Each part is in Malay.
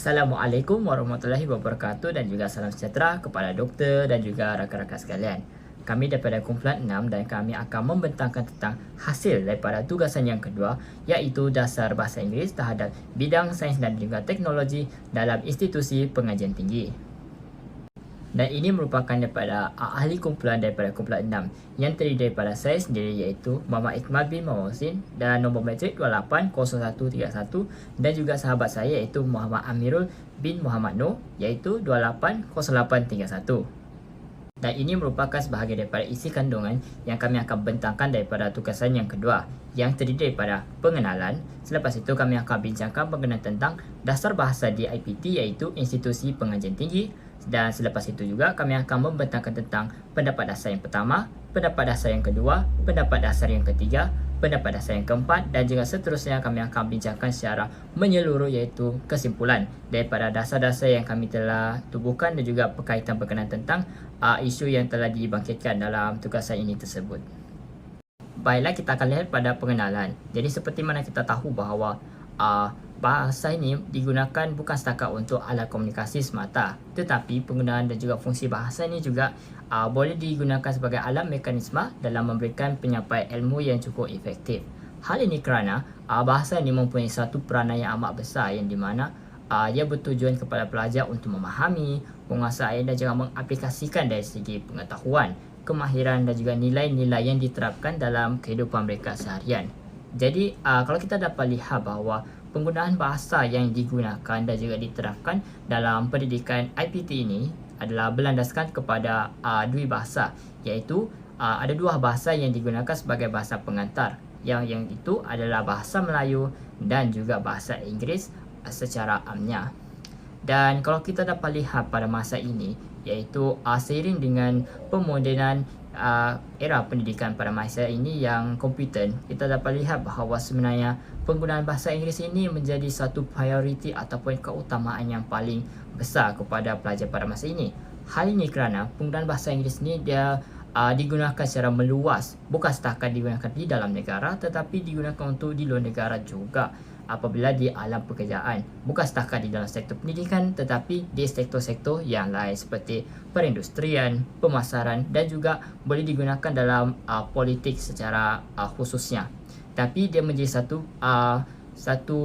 Assalamualaikum warahmatullahi wabarakatuh dan juga salam sejahtera kepada doktor dan juga rakan-rakan sekalian. Kami daripada kumpulan 6 dan kami akan membentangkan tentang hasil daripada tugasan yang kedua, iaitu dasar bahasa Inggeris terhadap bidang sains dan juga teknologi dalam institusi pengajian tinggi. Dan ini merupakan daripada ahli kumpulan daripada kumpulan 6 yang terdiri daripada saya sendiri, iaitu Muhammad Ikmal bin Mawasin dan nombor matrik 280131, dan juga sahabat saya iaitu Muhammad Amirul bin Muhammad Noor iaitu 280831. Dan ini merupakan sebahagian daripada isi kandungan yang kami akan bentangkan daripada tugasan yang kedua, yang terdiri daripada pengenalan. Selepas itu kami akan bincangkan mengenai tentang dasar bahasa di IPT iaitu Institusi Pengajian Tinggi. Dan selepas itu juga kami akan membentangkan tentang pendapat dasar yang pertama, pendapat dasar yang kedua, pendapat dasar yang ketiga, pendapat dasar yang keempat, dan juga seterusnya kami akan bincangkan secara menyeluruh iaitu kesimpulan daripada dasar-dasar yang kami telah tubuhkan dan juga berkaitan berkenaan tentang isu yang telah dibangkitkan dalam tugasan ini tersebut. Baiklah, kita akan lihat pada pengenalan. Jadi seperti mana kita tahu bahawa bahasa ini digunakan bukan setakat untuk alat komunikasi semata, tetapi penggunaan dan juga fungsi bahasa ini juga boleh digunakan sebagai alat mekanisme dalam memberikan penyampaian ilmu yang cukup efektif. Hal ini kerana bahasa ini mempunyai satu peranan yang amat besar, yang di mana ia bertujuan kepada pelajar untuk memahami, menguasai dan juga mengaplikasikan dari segi pengetahuan, kemahiran dan juga nilai-nilai yang diterapkan dalam kehidupan mereka seharian. Jadi kalau kita dapat lihat bahawa penggunaan bahasa yang digunakan dan juga diterapkan dalam pendidikan IPT ini adalah berlandaskan kepada dua bahasa, iaitu ada dua bahasa yang digunakan sebagai bahasa pengantar, yang itu adalah bahasa Melayu dan juga bahasa Inggeris secara amnya. Dan kalau kita dapat lihat pada masa ini, iaitu seiring dengan pemodenan era pendidikan pada masa ini yang komputer, kita dapat lihat bahawa sebenarnya penggunaan bahasa Inggeris ini menjadi satu prioriti ataupun keutamaan yang paling besar kepada pelajar pada masa ini. Hal ini kerana penggunaan bahasa Inggeris ini dia digunakan secara meluas, bukan setakat digunakan di dalam negara tetapi digunakan untuk di luar negara juga apabila di alam pekerjaan, bukan setakat di dalam sektor pendidikan tetapi di sektor-sektor yang lain seperti perindustrian, pemasaran dan juga boleh digunakan dalam politik secara khususnya. Tapi dia menjadi satu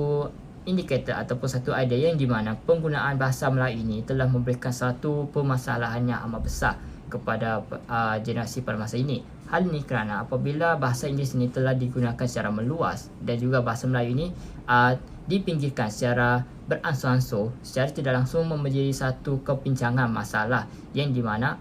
indikator ataupun satu idea yang di mana penggunaan bahasa Melayu ini telah memberikan satu permasalahan yang amat besar kepada generasi pada masa ini. Hal ini kerana apabila bahasa Inggeris ini telah digunakan secara meluas dan juga bahasa Melayu ini dipinggirkan secara beransur-ansur, secara tidak langsung menjadi satu kepincangan masalah yang di mana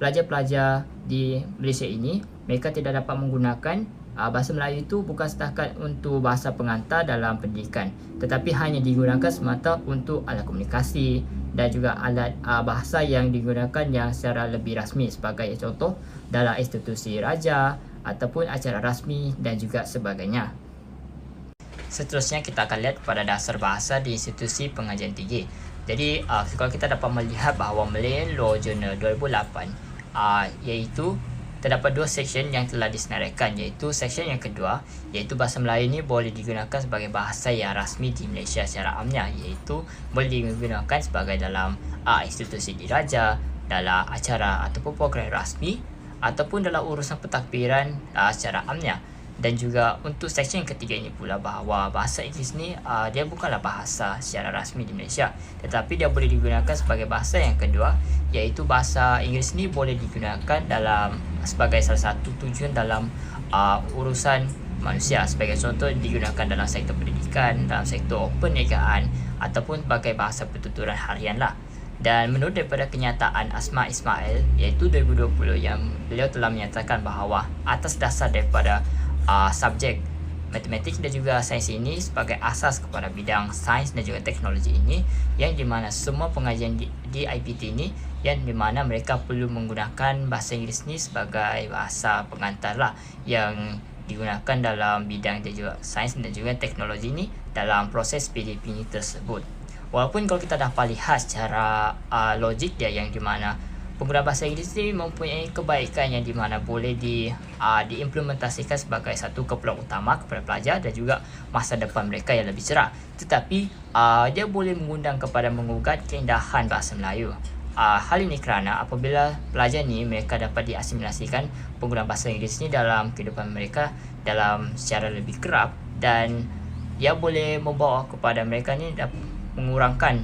pelajar-pelajar di Malaysia ini mereka tidak dapat menggunakan bahasa Melayu itu bukan setakat untuk bahasa pengantar dalam pendidikan, tetapi hanya digunakan semata untuk alat komunikasi dan juga alat bahasa yang digunakan yang secara lebih rasmi, sebagai contoh dalam institusi raja ataupun acara rasmi dan juga sebagainya. Seterusnya kita akan lihat pada dasar bahasa di institusi pengajian tinggi. Jadi kalau kita dapat melihat bahawa Malayan Law Journal 2008 iaitu terdapat dua seksyen yang telah disenaraikan, iaitu seksyen yang kedua iaitu bahasa Melayu ini boleh digunakan sebagai bahasa yang rasmi di Malaysia secara amnya, iaitu boleh digunakan sebagai dalam institusi diraja, dalam acara ataupun program rasmi ataupun dalam urusan pentadbiran secara amnya. Dan juga untuk seksyen yang ketiga ini pula bahawa bahasa Inggeris ni dia bukanlah bahasa secara rasmi di Malaysia, tetapi dia boleh digunakan sebagai bahasa yang kedua, iaitu bahasa Inggeris ni boleh digunakan dalam sebagai salah satu tujuan dalam urusan manusia. Sebagai contoh digunakan dalam sektor pendidikan, dalam sektor perniagaan ataupun sebagai bahasa pertuturan harian lah. Dan menurut daripada kenyataan Asma Ismail iaitu 2020, yang beliau telah menyatakan bahawa atas dasar daripada subjek matematik dan juga sains ini sebagai asas kepada bidang sains dan juga teknologi ini, yang di mana semua pengajian di IPT ini yang di mana mereka perlu menggunakan bahasa Inggeris ni sebagai bahasa pengantar lah, yang digunakan dalam bidang dan juga sains dan juga teknologi ini dalam proses PDP ini tersebut. Walaupun kalau kita dapat lihat secara logik dia, yang di mana Penggunaan bahasa Inggeris ini mempunyai kebaikan yang di mana boleh diimplementasikan sebagai satu keperluan utama kepada pelajar dan juga masa depan mereka yang lebih cerah. Tetapi dia boleh mengundang kepada mengugat keindahan bahasa Melayu. Hal ini kerana apabila pelajar ni mereka dapat diasimilasikan penggunaan bahasa Inggeris ni dalam kehidupan mereka dalam secara lebih kerap, dan dia boleh membawa kepada mereka ni mengurangkan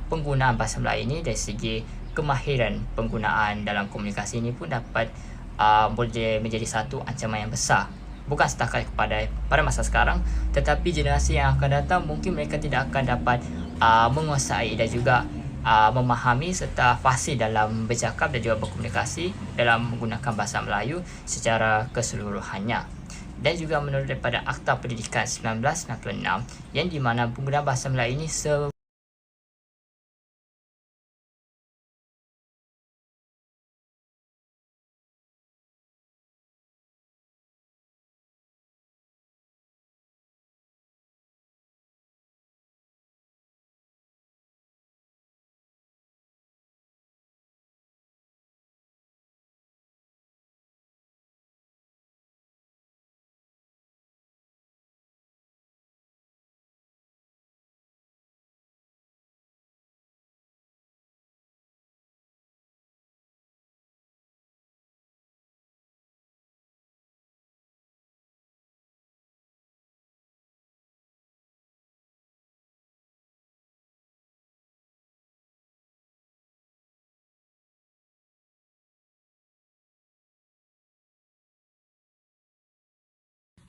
penggunaan bahasa Melayu ini dari segi kemahiran penggunaan dalam komunikasi ini pun dapat boleh menjadi satu ancaman yang besar. Bukan setakat pada masa sekarang, tetapi generasi yang akan datang mungkin mereka tidak akan dapat menguasai dan juga memahami serta fasih dalam bercakap dan juga berkomunikasi dalam menggunakan bahasa Melayu secara keseluruhannya. Dan juga menurut daripada Akta Pendidikan 1996 yang di mana penggunaan bahasa Melayu ini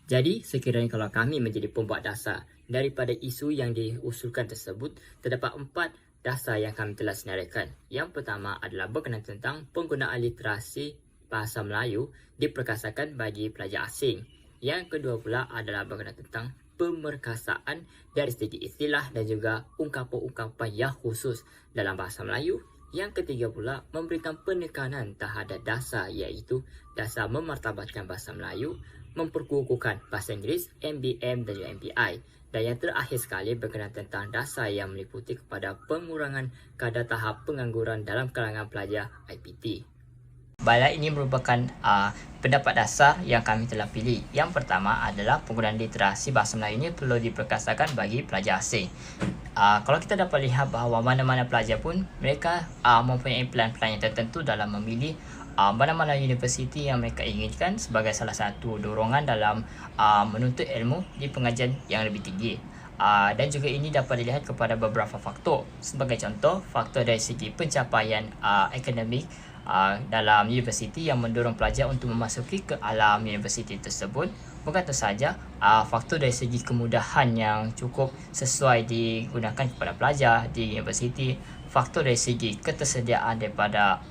Jadi, sekiranya kalau kami menjadi pembuat dasar daripada isu yang diusulkan tersebut, terdapat 4 dasar yang kami telah senaraikan. Yang pertama adalah berkenaan tentang penggunaan literasi bahasa Melayu diperkasakan bagi pelajar asing. Yang kedua pula adalah berkenaan tentang pemerkasaan dari segi istilah dan juga ungkapan-ungkapan yang khusus dalam bahasa Melayu. Yang ketiga pula memberikan penekanan terhadap dasar, iaitu dasar memartabatkan bahasa Melayu, memperkukuhkan bahasa Inggeris, MBM dan juga MPI. Dan yang terakhir sekali berkenaan tentang dasar yang meliputi kepada pengurangan kadar tahap pengangguran dalam kalangan pelajar IPT. Baiklah, ini merupakan pendapat dasar yang kami telah pilih. Yang pertama adalah penggunaan literasi bahasa Melayu ini perlu diperkasakan bagi pelajar asing. Kalau kita dapat lihat bahawa mana-mana pelajar pun mereka mempunyai plan-plan yang tertentu dalam memilih mana-mana universiti yang mereka inginkan sebagai salah satu dorongan dalam menuntut ilmu di pengajian yang lebih tinggi. Dan juga ini dapat dilihat kepada beberapa faktor. Sebagai contoh, faktor dari segi pencapaian akademik dalam universiti yang mendorong pelajar untuk memasuki ke alam universiti tersebut. Bukan itu sahaja, faktor dari segi kemudahan yang cukup sesuai digunakan kepada pelajar di universiti, faktor dari segi ketersediaan daripada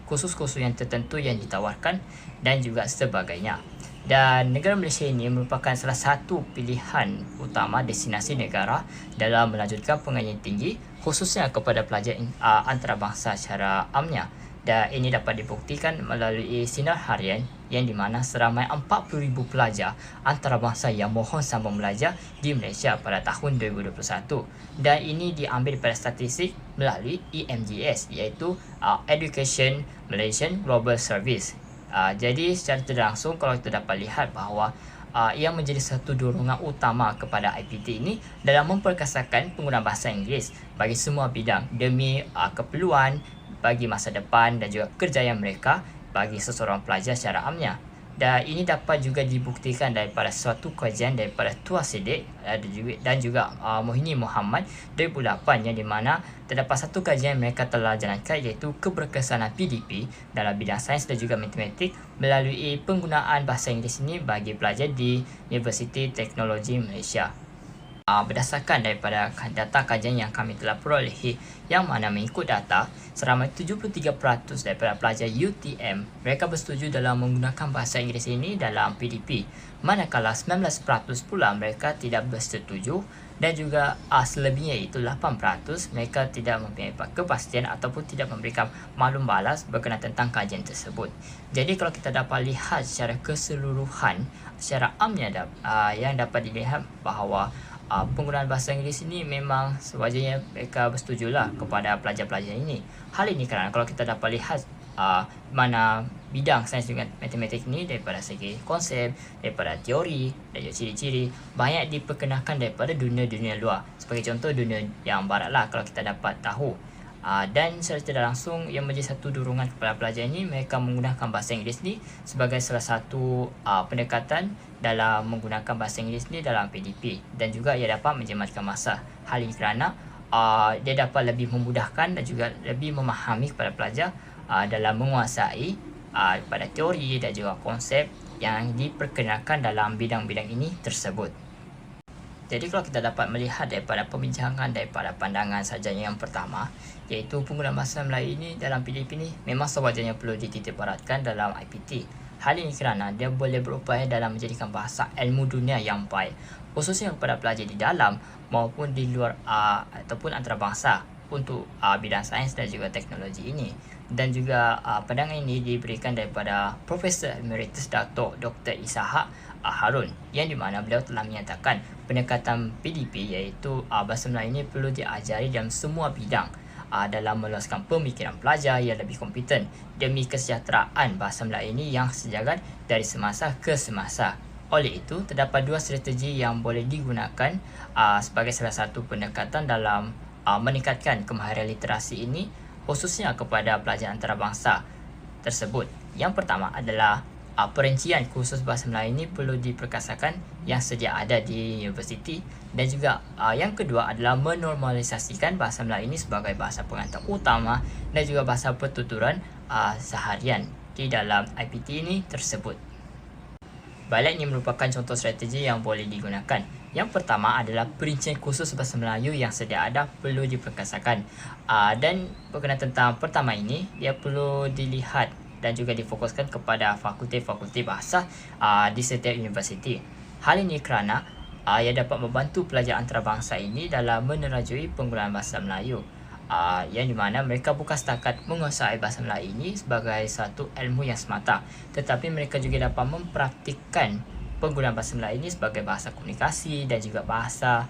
kursus-kursus yang tertentu yang ditawarkan dan juga sebagainya. Dan negara Malaysia ini merupakan salah satu pilihan utama destinasi negara dalam melanjutkan pengajian tinggi, khususnya kepada pelajar antarabangsa secara amnya. Dan ini dapat dibuktikan melalui sinar harian yang di mana seramai 40,000 pelajar antarabangsa yang mohon sambung belajar di Malaysia pada tahun 2021. Dan ini diambil daripada statistik melalui EMGS, iaitu Education Malaysian Global Service. Jadi secara tidak langsung kalau kita dapat lihat bahawa ia menjadi satu dorongan utama kepada IPT ini dalam memperkasakan penggunaan bahasa Inggeris bagi semua bidang demi keperluan bagi masa depan dan juga kerjayaan mereka bagi seseorang pelajar secara amnya. Dan ini dapat juga dibuktikan daripada suatu kajian daripada Tua Siddiq dan juga Mohini Muhammad 2008 yang di mana terdapat satu kajian mereka telah jalankan, iaitu keberkesanan PDP dalam bidang sains dan juga matematik melalui penggunaan bahasa Inggeris ini bagi pelajar di Universiti Teknologi Malaysia. Berdasarkan daripada data kajian yang kami telah perolehi, yang mana mengikut data seramai 73% daripada pelajar UTM mereka bersetuju dalam menggunakan bahasa Inggeris ini dalam PDP, manakala 19% pula mereka tidak bersetuju, dan juga selebihnya itu 8% mereka tidak mempunyai kepastian ataupun tidak memberikan maklum balas berkenaan tentang kajian tersebut. Jadi kalau kita dapat lihat secara keseluruhan, secara amnya yang dapat dilihat bahawa penggunaan bahasa Inggeris ini memang sewajarnya mereka bersetujulah kepada pelajar-pelajar ini. Hal ini kerana kalau kita dapat lihat mana bidang sains dengan matematik ini daripada segi konsep, daripada teori dan juga ciri-ciri banyak diperkenalkan daripada dunia-dunia luar. Sebagai contoh dunia yang barat lah kalau kita dapat tahu. Dan secara tidak langsung yang menjadi satu dorongan kepada pelajar ini, mereka menggunakan bahasa Inggeris ni sebagai salah satu pendekatan dalam menggunakan bahasa Inggeris ni dalam PDP, dan juga ia dapat menjimatkan masa. Hal ini kerana dia dapat lebih memudahkan dan juga lebih memahami kepada pelajar dalam menguasai pada teori dan juga konsep yang diperkenalkan dalam bidang-bidang ini tersebut. Jadi kalau kita dapat melihat daripada pembincangan daripada pandangan sarjana yang pertama, iaitu penggunaan bahasa Melayu ini dalam PDP ini memang sewajarnya perlu dititikberatkan dalam IPT. Hal ini kerana dia boleh berupaya dalam menjadikan bahasa ilmu dunia yang baik, khususnya kepada pelajar di dalam maupun di luar ataupun antarabangsa untuk bidang sains dan juga teknologi ini. Dan juga pandangan ini diberikan daripada Profesor Emeritus Dato' Dr. Ishak Harun, yang di mana beliau telah menyatakan pendekatan PDP iaitu bahasa Melayu ini perlu diajari dalam semua bidang dalam meluaskan pemikiran pelajar yang lebih kompeten demi kesejahteraan bahasa Melayu ini yang sejagat dari semasa ke semasa. Oleh itu, terdapat dua strategi yang boleh digunakan sebagai salah satu pendekatan dalam meningkatkan kemahiran literasi ini, khususnya kepada pelajar antarabangsa tersebut. Yang pertama adalah perincian khusus bahasa Melayu ini perlu diperkasakan yang sedia ada di universiti, dan juga yang kedua adalah menormalisasikan bahasa Melayu ini sebagai bahasa pengantar utama dan juga bahasa pertuturan seharian di dalam IPT ini tersebut. Baiklah, ini merupakan contoh strategi yang boleh digunakan. Yang pertama adalah perincian khusus bahasa Melayu yang sedia ada perlu diperkasakan. Dan berkenaan tentang pertama ini, dia perlu dilihat dan juga difokuskan kepada fakulti-fakulti bahasa di setiap universiti. Hal ini kerana ia dapat membantu pelajar antarabangsa ini dalam menerajui penggunaan bahasa Melayu. Yang di mana mereka bukan setakat menguasai bahasa Melayu ini sebagai satu ilmu yang semata, tetapi mereka juga dapat mempraktikkan penggunaan bahasa Melayu ini sebagai bahasa komunikasi dan juga bahasa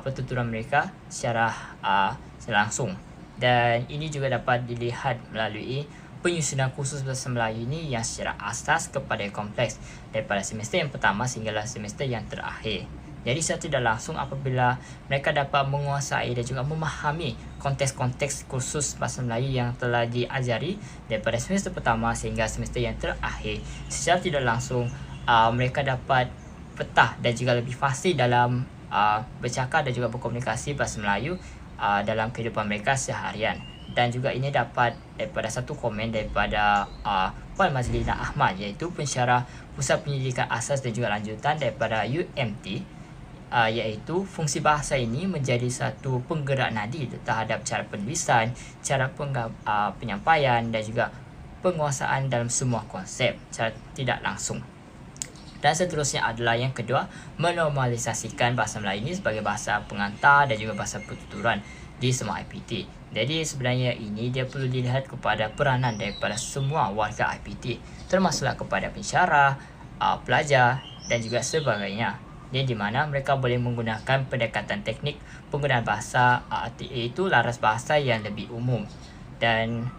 pertuturan mereka secara langsung. Dan ini juga dapat dilihat melalui penyusunan khusus bahasa Melayu ini yang secara asas kepada kompleks daripada semester yang pertama sehinggalah semester yang terakhir. Jadi secara tidak langsung apabila mereka dapat menguasai dan juga memahami konteks-konteks khusus bahasa Melayu yang telah diajari daripada semester pertama sehingga semester yang terakhir, secara tidak langsung mereka dapat petah dan juga lebih fasih dalam bercakap dan juga berkomunikasi bahasa Melayu dalam kehidupan mereka seharian. Dan juga ini dapat daripada satu komen daripada Puan Mazlina Ahmad, iaitu pensyarah Pusat Pendidikan Asas dan juga Lanjutan daripada UMT, iaitu fungsi bahasa ini menjadi satu penggerak nadi terhadap cara penulisan, cara penyampaian dan juga penguasaan dalam semua konsep secara tidak langsung. Dan seterusnya adalah yang kedua, menormalisasikan bahasa Melayu ini sebagai bahasa pengantar dan juga bahasa pertuturan di semua IPT. Jadi sebenarnya ini dia perlu dilihat kepada peranan daripada semua warga IPT, termasuklah kepada pensyarah, pelajar dan juga sebagainya. Di mana mereka boleh menggunakan pendekatan teknik penggunaan bahasa iaitu laras bahasa yang lebih umum. Dan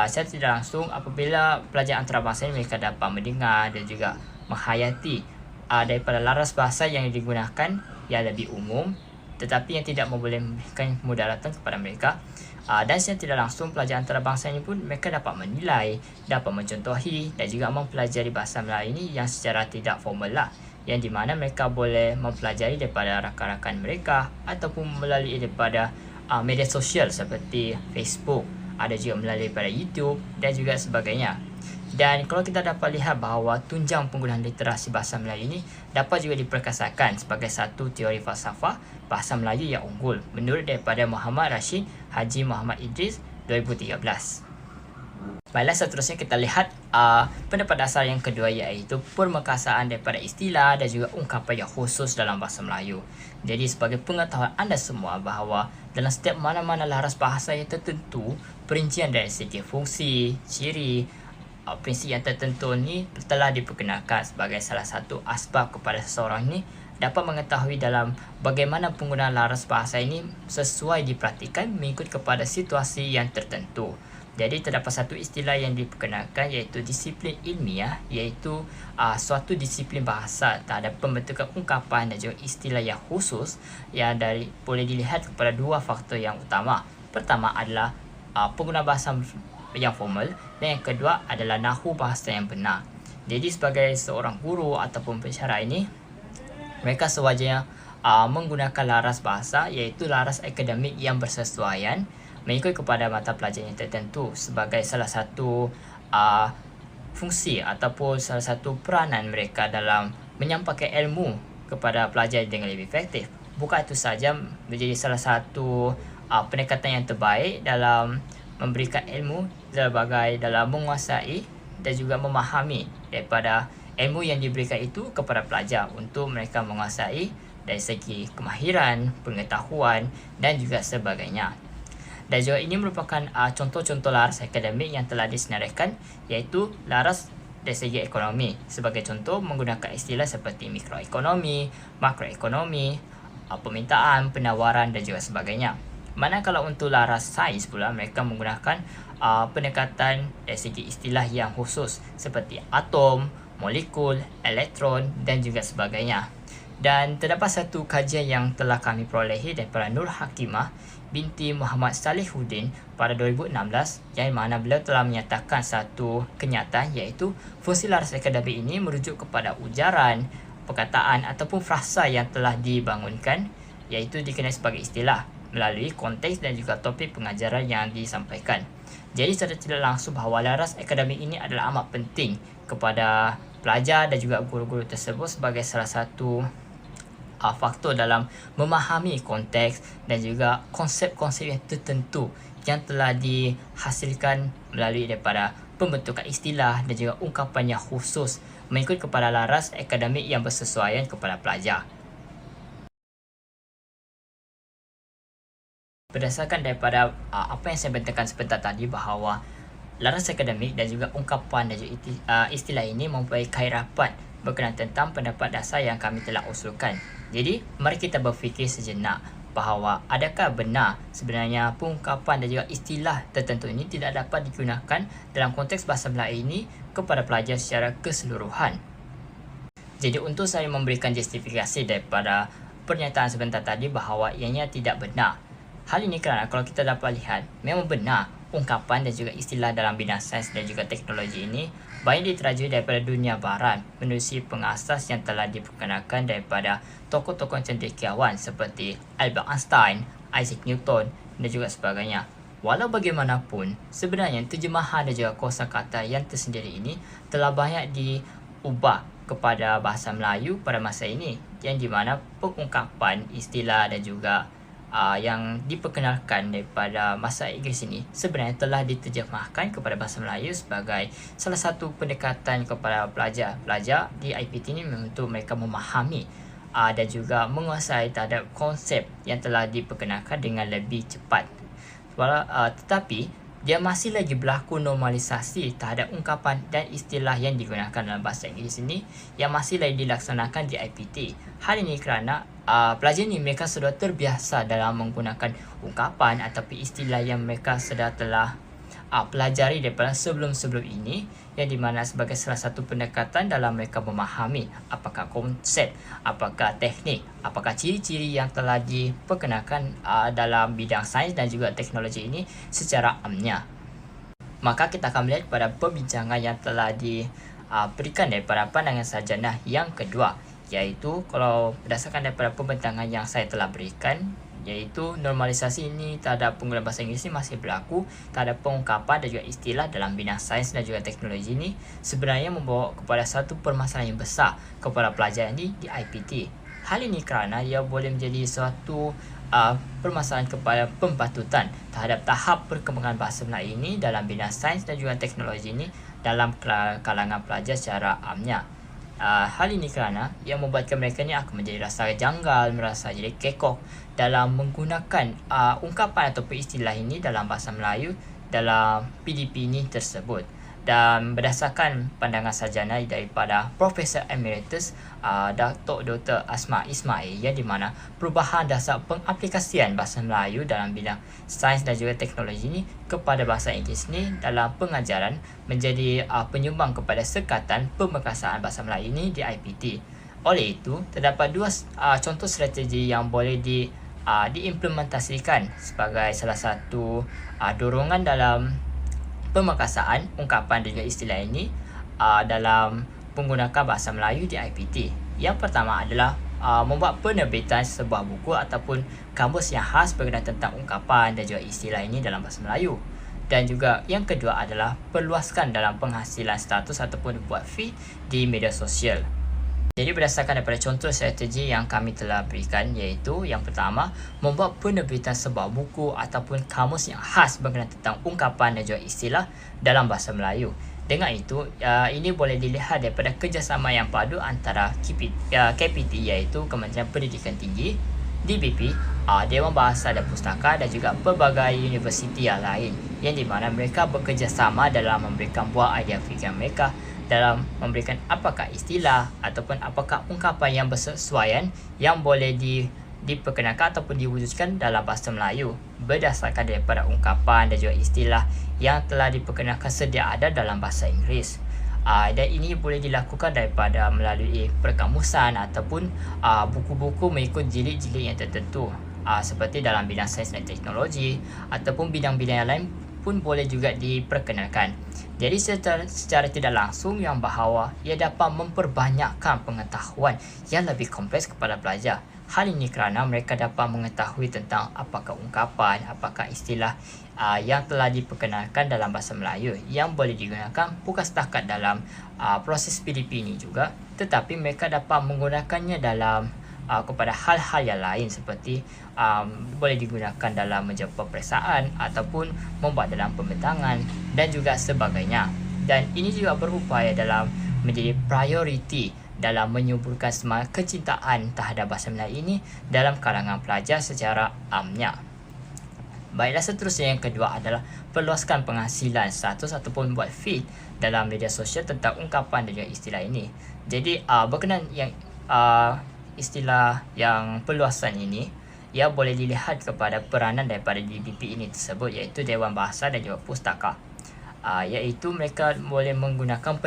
secara tidak langsung apabila pelajar antarabangsa ini mereka dapat mendengar dan juga menghayati daripada laras bahasa yang digunakan yang lebih umum tetapi yang tidak memberikan mudaratan kepada mereka, dan secara tidak langsung pelajar antarabangsa ini pun mereka dapat menilai, dapat mencontohi dan juga mempelajari bahasa Melayu ini yang secara tidak formal lah, yang di mana mereka boleh mempelajari daripada rakan-rakan mereka ataupun melalui daripada media sosial seperti Facebook, ada juga melalui daripada YouTube dan juga sebagainya. Dan kalau kita dapat lihat bahawa tunjang penggunaan literasi bahasa Melayu ini dapat juga diperkasakan sebagai satu teori falsafah bahasa Melayu yang unggul menurut daripada Muhammad Rashid Haji Muhammad Idris 2013. Baiklah, seterusnya kita lihat pendapat dasar yang kedua, iaitu permekasaan daripada istilah dan juga ungkapan yang khusus dalam bahasa Melayu. Jadi sebagai pengetahuan anda semua bahawa dalam setiap mana-mana laras bahasa yang tertentu, perincian dari segi fungsi, ciri, prinsip yang tertentu ni telah diperkenalkan sebagai salah satu asbab kepada seseorang ni dapat mengetahui dalam bagaimana penggunaan laras bahasa ini sesuai diperhatikan mengikut kepada situasi yang tertentu. Jadi terdapat satu istilah yang diperkenalkan iaitu disiplin ilmiah, iaitu suatu disiplin bahasa terhadap pembentukan ungkapan dan juga istilah yang khusus yang boleh dilihat kepada dua faktor yang utama. Pertama adalah penggunaan bahasa yang formal dan yang kedua adalah nahu bahasa yang benar. Jadi sebagai seorang guru ataupun pensyarah ini, mereka sewajarnya menggunakan laras bahasa iaitu laras akademik yang bersesuaian mengikut kepada mata pelajaran yang tertentu sebagai salah satu fungsi ataupun salah satu peranan mereka dalam menyampaikan ilmu kepada pelajar dengan lebih efektif. Bukan itu saja menjadi salah satu pendekatan yang terbaik dalam memberikan ilmu sebagai dalam menguasai dan juga memahami daripada ilmu yang diberikan itu kepada pelajar untuk mereka menguasai dari segi kemahiran, pengetahuan dan juga sebagainya. Dan juga ini merupakan contoh-contoh laras akademik yang telah disenaraikan iaitu laras dari segi ekonomi. Sebagai contoh menggunakan istilah seperti mikroekonomi, makroekonomi, permintaan, penawaran dan juga sebagainya. Manakala untuk laras sains pula mereka menggunakan pendekatan dari segi istilah yang khusus seperti atom, molekul, elektron dan juga sebagainya. Dan terdapat satu kajian yang telah kami perolehi daripada Nur Hakimah binti Muhammad Salihuddin pada 2016 yang mana beliau telah menyatakan satu kenyataan iaitu fungsi laras akademik ini merujuk kepada ujaran, perkataan ataupun frasa yang telah dibangunkan iaitu dikenal sebagai istilah melalui konteks dan juga topik pengajaran yang disampaikan. Jadi secara tidak langsung bahawa laras akademik ini adalah amat penting kepada pelajar dan juga guru-guru tersebut sebagai salah satu faktor dalam memahami konteks dan juga konsep-konsep yang tertentu yang telah dihasilkan melalui daripada pembentukan istilah dan juga ungkapan yang khusus mengikut kepada laras akademik yang bersesuaian kepada pelajar. Berdasarkan daripada apa yang saya bentangkan sebentar tadi bahawa laras akademik dan juga ungkapan dan juga istilah ini mempunyai kait rapat berkenaan tentang pendapat dasar yang kami telah usulkan. Jadi, mari kita berfikir sejenak bahawa adakah benar sebenarnya pengungkapan dan juga istilah tertentu ini tidak dapat digunakan dalam konteks bahasa Melayu ini kepada pelajar secara keseluruhan. Jadi, untuk saya memberikan justifikasi daripada pernyataan sebentar tadi bahawa ianya tidak benar. Hal ini kerana kalau kita dapat lihat, memang benar ungkapan dan juga istilah dalam bidang sains dan juga teknologi ini banyak diterajui daripada dunia barat menerusi pengasas yang telah diperkenalkan daripada tokoh-tokoh cendekiawan seperti Albert Einstein, Isaac Newton dan juga sebagainya. Walau bagaimanapun, sebenarnya terjemahan dan juga kosakata yang tersendiri ini telah banyak diubah kepada bahasa Melayu pada masa ini yang di mana pengungkapan istilah dan juga yang diperkenalkan daripada masa Inggeris ini sebenarnya telah diterjemahkan kepada bahasa Melayu sebagai salah satu pendekatan kepada pelajar di IPT ini untuk mereka memahami dan juga menguasai terhadap konsep yang telah diperkenalkan dengan lebih cepat. Tetapi dia masih lagi berlaku normalisasi terhadap ungkapan dan istilah yang digunakan dalam bahasa Inggeris ini yang masih lagi dilaksanakan di IPT. Hal ini kerana pelajar ni mereka sudah terbiasa dalam menggunakan ungkapan ataupun istilah yang mereka sudah telah pelajari daripada sebelum-sebelum ini yang di mana sebagai salah satu pendekatan dalam mereka memahami apakah konsep, apakah teknik, apakah ciri-ciri yang telah diperkenalkan dalam bidang sains dan juga teknologi ini secara amnya. Maka kita akan melihat pada perbincangan yang telah diberikan daripada pandangan sarjana yang kedua, iaitu kalau berdasarkan daripada pembentangan yang saya telah berikan, iaitu normalisasi ini terhadap penggunaan bahasa Inggeris ini masih berlaku terhadap pengungkapan dan juga istilah dalam bidang sains dan juga teknologi ini sebenarnya membawa kepada satu permasalahan yang besar kepada pelajar ini di IPT. Hal ini kerana ia boleh menjadi suatu permasalahan kepada pempatutan terhadap tahap perkembangan bahasa Melayu ini dalam bidang sains dan juga teknologi ini dalam kalangan pelajar secara amnya. Hal ini kerana ia membuatkan mereka ni akan menjadi rasa janggal, merasa jadi kekok dalam menggunakan ungkapan ataupun istilah ini dalam bahasa Melayu dalam PDP ini tersebut. Dan berdasarkan pandangan sarjana daripada Profesor Emeritus Datuk Dr. Asma Ismail, yang di mana perubahan dasar pengaplikasian bahasa Melayu dalam bidang sains dan juga teknologi ini kepada bahasa Inggeris ni dalam pengajaran menjadi penyumbang kepada sekatan pemerkasaan bahasa Melayu ini di IPT. Oleh itu, terdapat dua contoh strategi yang boleh diimplementasikan sebagai salah satu dorongan dalam pemerkasaan ungkapan dan juga istilah ini dalam menggunakan bahasa Melayu di IPT. Yang pertama adalah membuat penerbitan sebuah buku ataupun kamus yang khas berkenaan tentang ungkapan dan juga istilah ini dalam bahasa Melayu. Dan juga yang kedua adalah perluaskan dalam penghasilan status ataupun buat feed di media sosial. Jadi berdasarkan daripada contoh strategi yang kami telah berikan, iaitu yang pertama, membuat penerbitan sebuah buku ataupun kamus yang khas berkenaan tentang ungkapan dan juga istilah dalam bahasa Melayu. Dengan itu, ini boleh dilihat daripada kerjasama yang padu antara KPT iaitu Kementerian Pendidikan Tinggi, DBP, Dewan Bahasa dan Pustaka dan juga pelbagai universiti yang lain, yang di mana mereka bekerjasama dalam memberikan buah idea fikiran mereka dalam memberikan apakah istilah ataupun apakah ungkapan yang bersesuaian yang boleh diperkenalkan ataupun diwujudkan dalam bahasa Melayu berdasarkan daripada ungkapan dan juga istilah yang telah diperkenalkan sedia ada dalam bahasa Inggeris. Dan ini boleh dilakukan daripada melalui perkamusan ataupun buku-buku mengikut jilid-jilid yang tertentu, seperti dalam bidang sains dan teknologi ataupun bidang-bidang yang lain pun boleh juga diperkenalkan. Jadi secara tidak langsung yang bahawa ia dapat memperbanyakkan pengetahuan yang lebih kompleks kepada pelajar. Hal ini kerana mereka dapat mengetahui tentang apakah ungkapan, apakah istilah yang telah diperkenalkan dalam bahasa Melayu yang boleh digunakan bukan setakat dalam proses PDP ini juga, tetapi mereka dapat menggunakannya dalam kepada hal-hal yang lain seperti boleh digunakan dalam menjawab peperiksaan ataupun membuat dalam pembentangan dan juga sebagainya. Dan ini juga berupaya dalam menjadi prioriti dalam menyuburkan semangat kecintaan terhadap bahasa Melayu ini dalam kalangan pelajar secara amnya. Baiklah, seterusnya yang kedua adalah perluaskan penghasilan status ataupun buat feed dalam media sosial tentang ungkapan dan juga istilah ini. Jadi berkenaan yang istilah yang perluasan ini, ia boleh dilihat kepada peranan daripada DBP ini tersebut, iaitu Dewan Bahasa dan juga Pustaka, iaitu mereka boleh menggunakan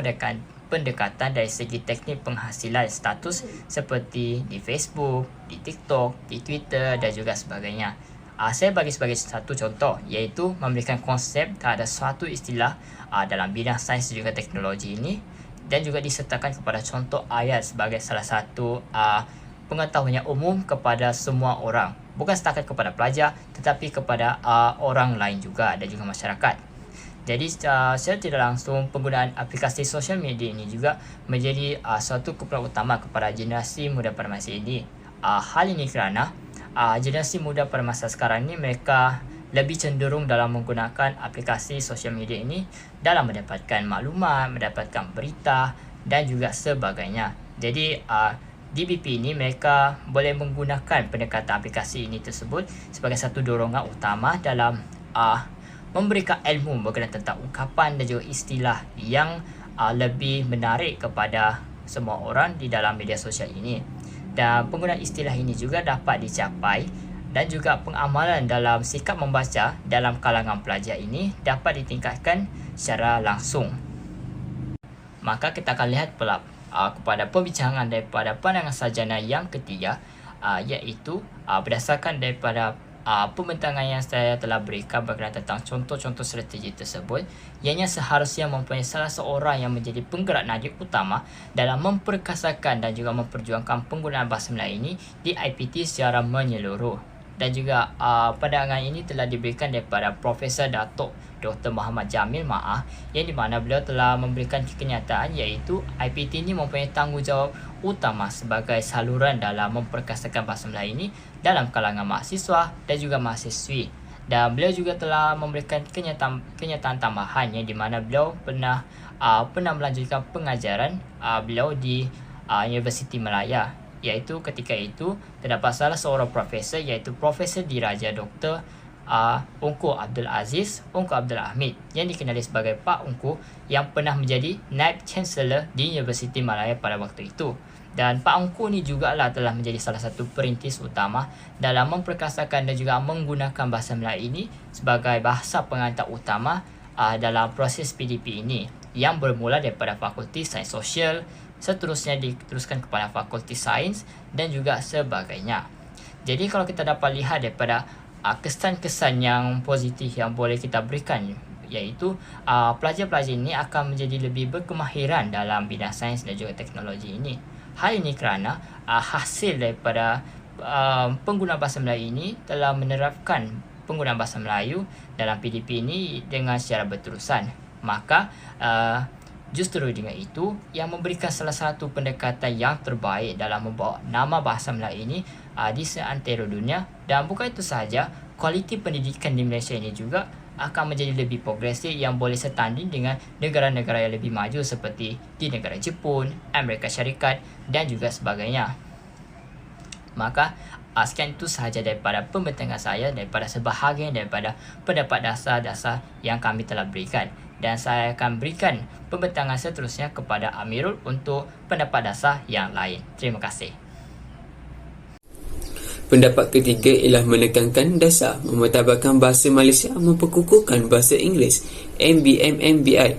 pendekatan dari segi teknik penghasilan status seperti di Facebook, di TikTok, di Twitter dan juga sebagainya. Saya bagi sebagai satu contoh, iaitu memberikan konsep terhadap suatu istilah dalam bidang sains dan juga teknologi ini, dan juga disertakan kepada contoh ayat sebagai salah satu pengetahuan yang umum kepada semua orang, bukan setakat kepada pelajar tetapi kepada orang lain juga dan juga masyarakat. Jadi secara tidak langsung penggunaan aplikasi sosial media ini juga menjadi suatu keperluan utama kepada generasi muda pada masa ini. Hal ini kerana generasi muda pada masa sekarang ini mereka lebih cenderung dalam menggunakan aplikasi sosial media ini dalam mendapatkan maklumat, mendapatkan berita dan juga sebagainya. Jadi DBP ini mereka boleh menggunakan pendekatan aplikasi ini tersebut sebagai satu dorongan utama dalam memberikan ilmu berkenaan tentang ungkapan dan juga istilah yang lebih menarik kepada semua orang di dalam media sosial ini. Dan penggunaan istilah ini juga dapat dicapai dan juga pengamalan dalam sikap membaca dalam kalangan pelajar ini dapat ditingkatkan secara langsung. Maka kita akan lihat pula kepada pembincangan daripada pandangan sarjana yang ketiga, iaitu berdasarkan daripada pembentangan yang saya telah berikan berkenaan tentang contoh-contoh strategi tersebut, ianya seharusnya mempunyai salah seorang yang menjadi penggerak nadi utama dalam memperkasakan dan juga memperjuangkan penggunaan bahasa Melayu ini di IPT secara menyeluruh. Dan juga pandangan ini telah diberikan daripada Profesor Datuk Dr. Muhammad Jamil Ma'ah, yang di mana beliau telah memberikan kenyataan iaitu IPT ini mempunyai tanggungjawab utama sebagai saluran dalam memperkasakan bahasa Melayu ini dalam kalangan mahasiswa dan juga mahasiswi. Dan beliau juga telah memberikan kenyataan tambahan yang di mana beliau pernah melanjutkan pengajaran beliau di Universiti Malaya, iaitu ketika itu terdapat salah seorang profesor iaitu Profesor Diraja Dr. Ungku Abdul Aziz Ungku Abdul Hamid yang dikenali sebagai Pak Ungku, yang pernah menjadi Naib Chancellor di Universiti Malaya pada waktu itu. Dan Pak Ungku ni jugalah telah menjadi salah satu perintis utama dalam memperkasakan dan juga menggunakan bahasa Melayu ini sebagai bahasa pengantar utama dalam proses PDP ini, yang bermula daripada Fakulti Sains Sosial, seterusnya diteruskan kepada Fakulti Sains dan juga sebagainya. Jadi kalau kita dapat lihat daripada kesan-kesan yang positif yang boleh kita berikan, iaitu pelajar-pelajar ini akan menjadi lebih berkemahiran dalam bidang sains dan juga teknologi ini. Hal ini kerana hasil daripada pengguna bahasa Melayu ini telah menerapkan penggunaan bahasa Melayu dalam PDP ini dengan secara berterusan. Maka justru dengan itu yang memberikan salah satu pendekatan yang terbaik dalam membawa nama bahasa Melayu ini di seantero dunia. Dan bukan itu sahaja, kualiti pendidikan di Malaysia ini juga akan menjadi lebih progresif yang boleh setanding dengan negara-negara yang lebih maju seperti di negara Jepun, Amerika Syarikat dan juga sebagainya. Maka sekian itu sahaja daripada pembentangan saya, daripada sebahagian daripada pendapat dasar-dasar yang kami telah berikan. Dan saya akan berikan pembentangan seterusnya kepada Amirul untuk pendapat dasar yang lain. Terima kasih. Pendapat ketiga ialah menekankan dasar memertabatkan bahasa Malaysia, memperkukuhkan bahasa Inggeris, MBM-MBI.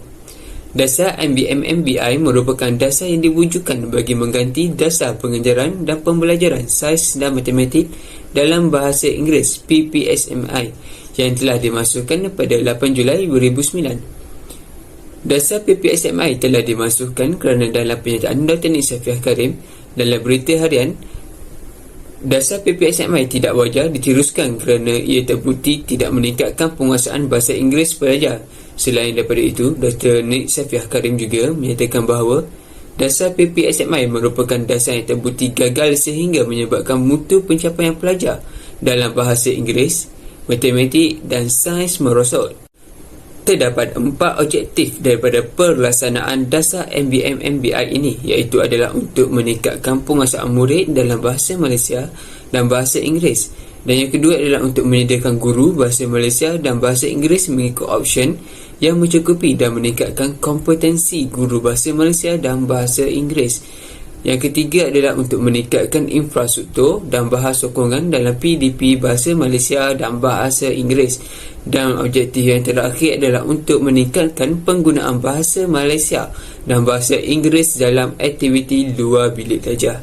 Dasar MBM-MBI merupakan dasar yang diwujudkan bagi mengganti dasar pengajaran dan pembelajaran sains dan matematik dalam bahasa Inggeris PPSMI yang telah dimasukkan pada 8 Julai 2009. Dasar PPSMI telah dimasukkan kerana dalam pernyataan Dr. Nik Safiah Karim dalam berita harian, dasar PPSMI tidak wajar diteruskan kerana ia terbukti tidak meningkatkan penguasaan bahasa Inggeris pelajar. Selain daripada itu, Dr. Nik Safiah Karim juga menyatakan bahawa dasar PPSMI merupakan dasar yang terbukti gagal sehingga menyebabkan mutu pencapaian pelajar dalam bahasa Inggeris, matematik dan sains merosot. Terdapat 4 objektif daripada pelaksanaan dasar MBM-MBI ini, iaitu adalah untuk meningkatkan penguasaan murid dalam bahasa Malaysia dan bahasa Inggeris, dan yang kedua adalah untuk menyediakan guru bahasa Malaysia dan bahasa Inggeris mengikut option yang mencukupi dan meningkatkan kompetensi guru bahasa Malaysia dan bahasa Inggeris. Yang ketiga adalah untuk meningkatkan infrastruktur dan bahas sokongan dalam PDP bahasa Malaysia dan bahasa Inggeris. Dan objektif yang terakhir adalah untuk meningkatkan penggunaan bahasa Malaysia dan bahasa Inggeris dalam aktiviti luar bilik darjah.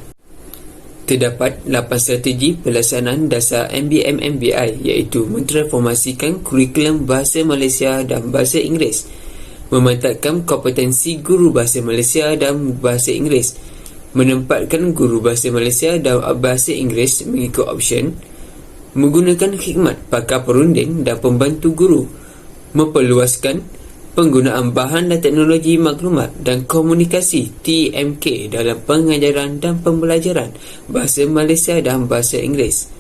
Terdapat 8 strategi pelaksanaan dasar MBM-MBI, iaitu mentransformasikan kurikulum bahasa Malaysia dan bahasa Inggeris, memantapkan kompetensi guru bahasa Malaysia dan bahasa Inggeris, menempatkan guru bahasa Malaysia dan bahasa Inggeris mengikut option, menggunakan khidmat pakar perunding dan pembantu guru, memperluaskan penggunaan bahan dan teknologi maklumat dan komunikasi TMK dalam pengajaran dan pembelajaran bahasa Malaysia dan bahasa Inggeris,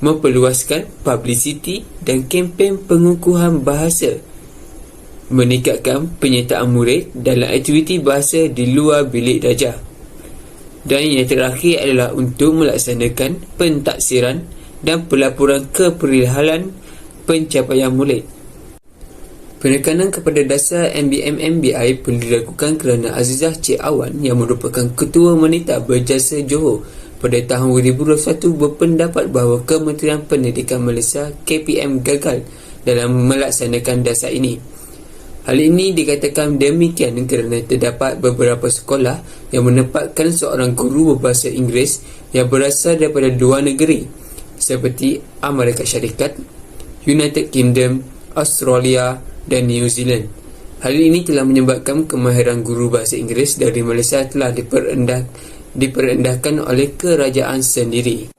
memperluaskan publicity dan kempen pengukuhan bahasa, meningkatkan penyertaan murid dalam aktiviti bahasa di luar bilik darjah. Dan yang terakhir adalah untuk melaksanakan pentaksiran dan pelaporan keperihalan pencapaian murid. Penekanan kepada dasar MBM-MBI perlu dilakukan kerana Azizah Cik Awan yang merupakan Ketua Wanita Berjasa Johor pada tahun 2021 berpendapat bahawa Kementerian Pendidikan Malaysia KPM gagal dalam melaksanakan dasar ini. Hal ini dikatakan demikian kerana terdapat beberapa sekolah yang menempatkan seorang guru berbahasa Inggeris yang berasal daripada dua negeri seperti Amerika Syarikat, United Kingdom, Australia dan New Zealand. Hal ini telah menyebabkan kemahiran guru bahasa Inggeris dari Malaysia telah diperendahkan oleh kerajaan sendiri.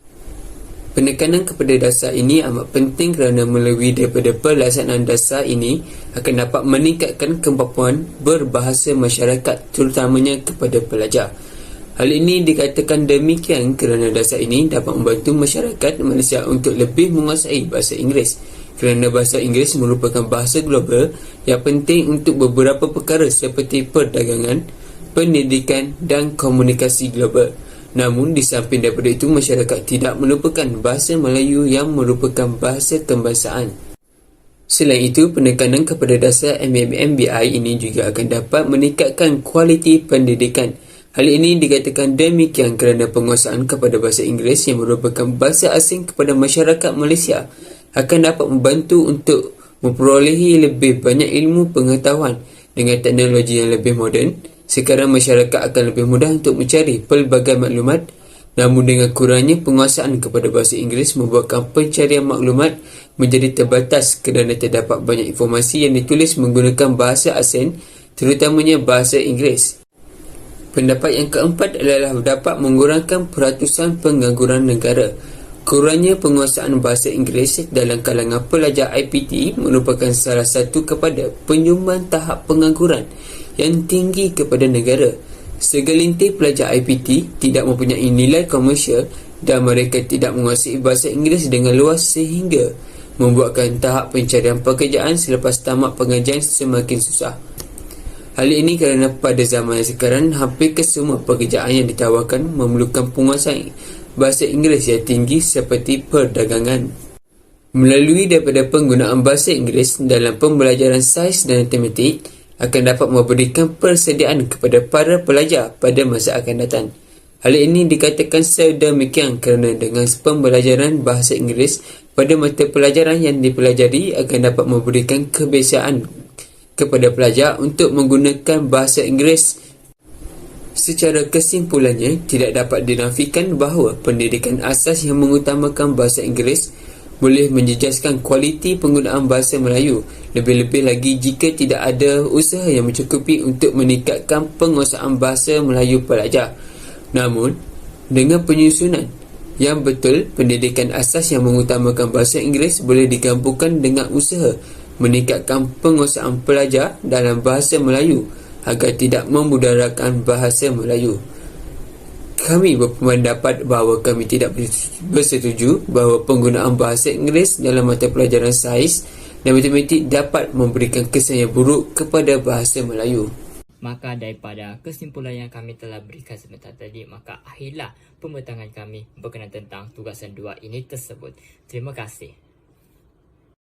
Penekanan kepada dasar ini amat penting kerana melalui daripada pelaksanaan dasar ini akan dapat meningkatkan kemampuan berbahasa masyarakat terutamanya kepada pelajar. Hal ini dikatakan demikian kerana dasar ini dapat membantu masyarakat Malaysia untuk lebih menguasai bahasa Inggeris kerana bahasa Inggeris merupakan bahasa global yang penting untuk beberapa perkara seperti perdagangan, pendidikan dan komunikasi global. Namun di samping daripada itu, masyarakat tidak melupakan bahasa Melayu yang merupakan bahasa kebangsaan. Selain itu, penekanan kepada dasar MBMBI ini juga akan dapat meningkatkan kualiti pendidikan. Hal ini dikatakan demikian kerana penguasaan kepada bahasa Inggeris yang merupakan bahasa asing kepada masyarakat Malaysia akan dapat membantu untuk memperolehi lebih banyak ilmu pengetahuan. Dengan teknologi yang lebih moden, sekarang masyarakat akan lebih mudah untuk mencari pelbagai maklumat. Namun dengan kurangnya penguasaan kepada bahasa Inggeris membuatkan pencarian maklumat menjadi terbatas kerana terdapat banyak informasi yang ditulis menggunakan bahasa asing, terutamanya bahasa Inggeris. Pendapat yang keempat adalah dapat mengurangkan peratusan pengangguran negara. Kurangnya penguasaan bahasa Inggeris dalam kalangan pelajar IPT merupakan salah satu kepada penyumbang tahap pengangguran yang tinggi kepada negara. Segelintir pelajar IPT tidak mempunyai nilai komersial dan mereka tidak menguasai bahasa Inggeris dengan luas sehingga membuatkan tahap pencarian pekerjaan selepas tamat pengajian semakin susah. Hal ini kerana pada zaman sekarang hampir kesemua pekerjaan yang ditawarkan memerlukan penguasaan bahasa Inggeris yang tinggi seperti perdagangan. Melalui daripada penggunaan bahasa Inggeris dalam pembelajaran sains dan matematik akan dapat memberikan persediaan kepada para pelajar pada masa akan datang. Hal ini dikatakan sedemikian kerana dengan pembelajaran bahasa Inggeris pada mata pelajaran yang dipelajari akan dapat memberikan kebiasaan kepada pelajar untuk menggunakan bahasa Inggeris. Secara kesimpulannya, tidak dapat dinafikan bahawa pendidikan asas yang mengutamakan bahasa Inggeris boleh menjejaskan kualiti penggunaan bahasa Melayu, lebih-lebih lagi jika tidak ada usaha yang mencukupi untuk meningkatkan penguasaan bahasa Melayu pelajar. Namun, dengan penyusunan yang betul, pendidikan asas yang mengutamakan bahasa Inggeris boleh digabungkan dengan usaha meningkatkan penguasaan pelajar dalam bahasa Melayu agar tidak memudaratkan bahasa Melayu. Kami berpendapat bahawa kami tidak bersetuju bahawa penggunaan bahasa Inggeris dalam mata pelajaran sains dan matematik dapat memberikan kesan yang buruk kepada bahasa Melayu. Maka daripada kesimpulan yang kami telah berikan sebentar tadi, maka akhirlah pembentangan kami berkenaan tentang tugasan 2 ini tersebut. Terima kasih.